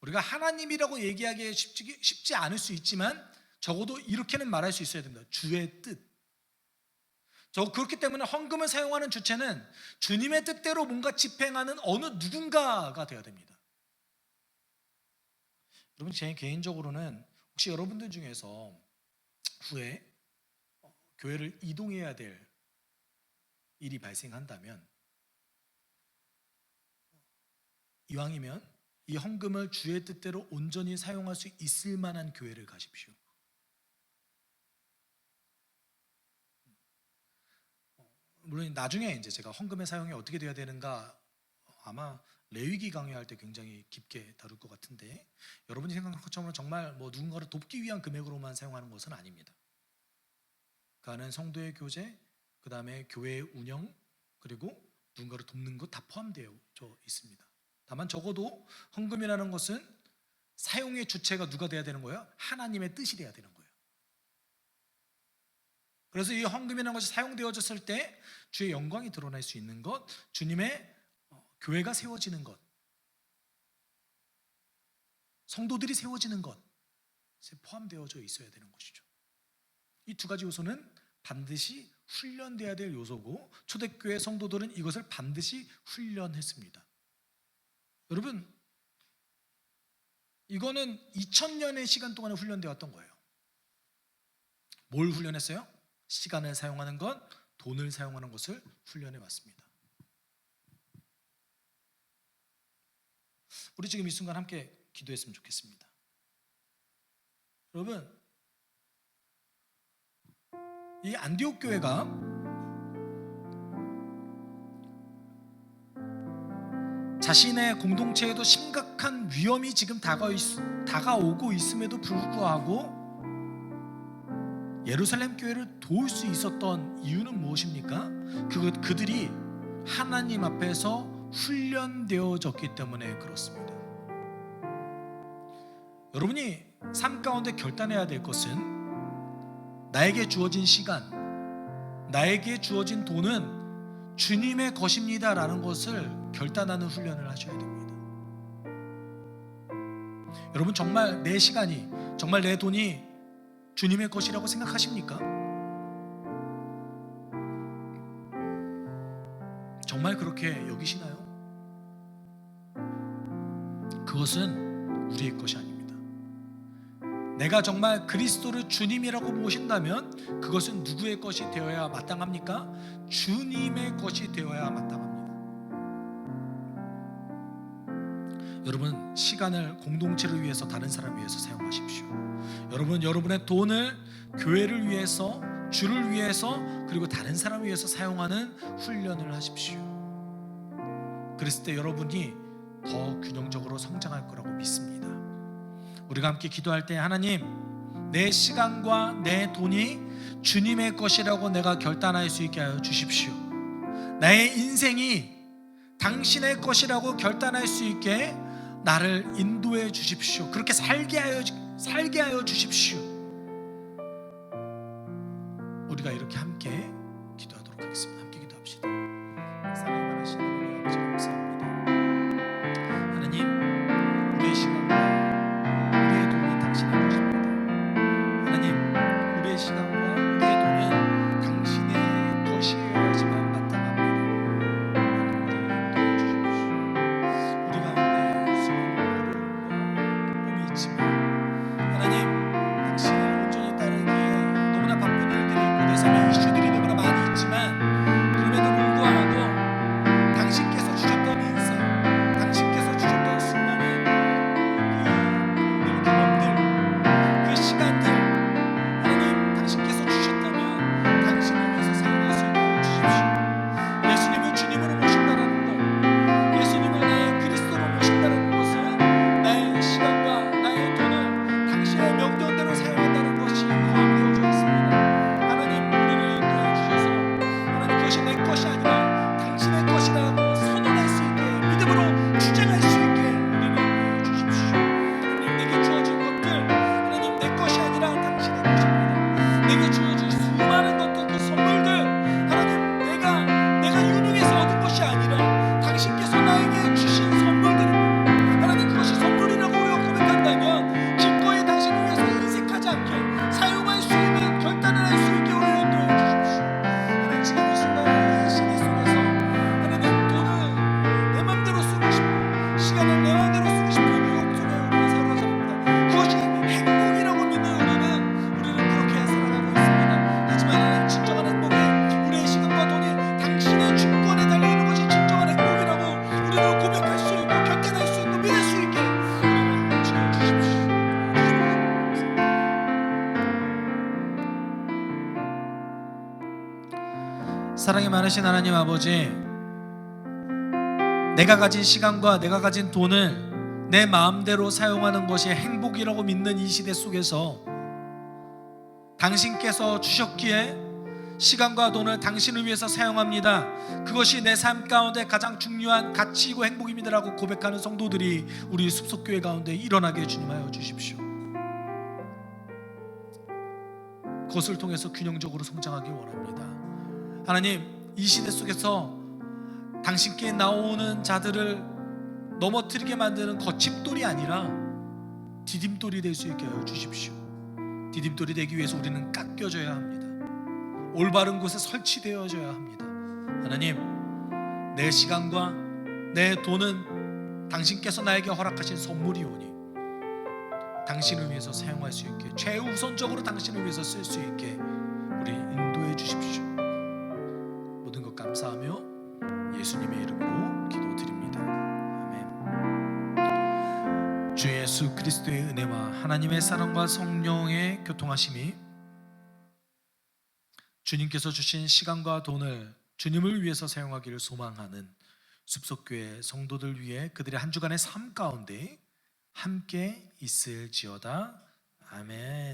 우리가 하나님이라고 얘기하기에 쉽지 않을 수 있지만 적어도 이렇게는 말할 수 있어야 됩니다. 주의 뜻. 그렇기 때문에 헌금을 사용하는 주체는 주님의 뜻대로 뭔가 집행하는 어느 누군가가 되어야 됩니다. 여러분, 제 개인적으로는 혹시 여러분들 중에서 후에 교회를 이동해야 될 일이 발생한다면 이왕이면 이 헌금을 주의 뜻대로 온전히 사용할 수 있을 만한 교회를 가십시오. 물론 나중에 이제 제가 헌금의 사용이 어떻게 돼야 되는가 아마 레위기 강의할 때 굉장히 깊게 다룰 것 같은데, 여러분이 생각하는 것처럼 정말 누군가를 돕기 위한 금액으로만 사용하는 것은 아닙니다. 그는 성도의 교제, 그 다음에 교회의 운영, 그리고 누군가를 돕는 것 다 포함되어 있습니다. 다만 적어도 헌금이라는 것은 사용의 주체가 누가 돼야 되는 거예요? 하나님의 뜻이 돼야 되는 거예요. 그래서 이 헌금이라는 것이 사용되어졌을 때 주의 영광이 드러날 수 있는 것, 주님의 교회가 세워지는 것, 성도들이 세워지는 것에 포함되어져 있어야 되는 것이죠. 이 두 가지 요소는 반드시 훈련돼야 될 요소고 초대교회 성도들은 이것을 반드시 훈련했습니다. 여러분, 이거는 2000년의 시간 동안에 훈련되었던 거예요. 뭘 훈련했어요? 시간을 사용하는 것, 돈을 사용하는 것을 훈련해 왔습니다. 우리 지금 이 순간 함께 기도했으면 좋겠습니다. 여러분, 이 안디옥 교회가 자신의 공동체에도 심각한 위험이 지금 다가오고 있음에도 불구하고 예루살렘 교회를 도울 수 있었던 이유는 무엇입니까? 그들이 하나님 앞에서 훈련되어졌기 때문에 그렇습니다. 여러분이 삶 가운데 결단해야 될 것은 나에게 주어진 시간, 나에게 주어진 돈은 주님의 것입니다 라는 것을 결단하는 훈련을 하셔야 됩니다. 여러분, 정말 내 시간이, 정말 내 돈이 주님의 것이라고 생각하십니까? 정말 그렇게 여기시나요? 그것은 우리의 것이 아닙니다. 내가 정말 그리스도를 주님이라고 모신다면 그것은 누구의 것이 되어야 마땅합니까? 주님의 것이 되어야 마땅합니다. 여러분, 시간을 공동체를 위해서, 다른 사람을 위해서 사용하십시오. 여러분, 여러분의 돈을 교회를 위해서, 주를 위해서, 그리고 다른 사람을 위해서 사용하는 훈련을 하십시오. 그랬을 때 여러분이 더 균형적으로 성장할 거라고 믿습니다. 우리가 함께 기도할 때, 하나님, 내 시간과 내 돈이 주님의 것이라고 내가 결단할 수 있게 하여 주십시오. 나의 인생이 당신의 것이라고 결단할 수 있게 나를 인도해 주십시오. 그렇게 살게 하여 주십시오. 우리가 이렇게 함께 기도하도록 하겠습니다. 함께 기도합시다. 사랑이 많으신 하나님 아버지, 감사합니다. 하나님, 우리의 시간과 우리의 돈은 당신의 것입니다. 하나님, 우리의 시간과 우리의 돈은 당신의 것이어야지만 마땅합니다. 하나님, 우리를 인도해 주십시오. 우리 가운데 수많은 어려움과 기쁨이 있지만 하나님, 당신을 온전히 따르기에 너무나 바쁜 일들이 있고 내 삶의 이슈들이 너무나 많이 있지만, 그럼에도 불구하고 당신께서 주셨던 인생, 당신께서 주셨던 수많은 그 경험들, 그 시간들, 하나님, 당신께서 주셨다면 당신을 위해서 사용할 수 있게 해주십시오. 예수님을 주님으로 모신다라는 것, 예수님을 나의 그리스도로 모신다라는 것은 나의 시간과 나의 돈을 당신의 명령대로 사용한다는 것이 포함되어져 있습니다. 하나님, 우리를 인도해 주셔서 하나님, 그것이 내 것이 아니라 당신의 것이라고 선언할 수 있게, 믿음으로 주장할 수 있게 우리를 인도해 주십시오. 하나님, 내게 주어진 것들, 하나님, 내 것이 아니라 당신의 것입니다. 내게 주어진 수많은 것들, 그 선물들, 하나님, 내가 유능해서 얻은 것이 아니라 당신께서 나에게 주신 선물들입니다. 하나님, 그것이 선물이라고 우리가 고백한다면 기꺼이 당신을 위해서 인색하지 않게 사용할 수 있는 결단을 할 수 있게 우리를 인도해 주십시오. 하나님, 지금 이 순간 이 시대 속에서 하나님, 돈을 내 맘대로 쓰고 싶고 시간을 내 맘대로 쓰고 싶은 유혹 속에 우리가 사로잡힙니다. 그것이 행복이라고 믿는 우리는 그렇게 살아가고 있습니다. 하지만 하나님, 진정한 행복은 우리의 시간과 돈이 당신의 주권에 달려있는 것이 진정한 행복이라고 우리는 고백할 수 있고 결단할 수 있고 믿을 수 있게 우리를 인도해 주십시오. 사랑이 많으신 하나님 아버지, 내가 가진 시간과 내가 가진 돈을 내 마음대로 사용하는 것이 행복이라고 믿는 이 시대 속에서 당신께서 주셨기에 시간과 돈을 당신을 위해서 사용합니다. 그것이 내 삶 가운데 가장 중요한 가치이고 행복입니다라고 고백하는 성도들이 우리 숲속교회 가운데 일어나게 주님하여 주십시오. 그것을 통해서 균형적으로 성장하길 원합니다. 하나님, 이 시대 속에서 당신께 나오는 자들을 넘어뜨리게 만드는 거침돌이 아니라 디딤돌이 될 수 있게 하여 주십시오. 디딤돌이 되기 위해서 우리는 깎여져야 합니다. 올바른 곳에 설치되어져야 합니다. 하나님, 내 시간과 내 돈은 당신께서 나에게 허락하신 선물이오니 당신을 위해서 사용할 수 있게, 최우선적으로 당신을 위해서 쓸 수 있게 우리 인도해 주십시오. 모든 것 감사하며 예수님의 이름으로 기도드립니다. 아멘. 주 예수 그리스도의 은혜와 하나님의 사랑과 성령의 교통하심이, 주님께서 주신 시간과 돈을 주님을 위해서 사용하기를 소망하는 숲속교회 성도들 위해 그들의 한 주간의 삶 가운데 함께 있을지어다. 아멘.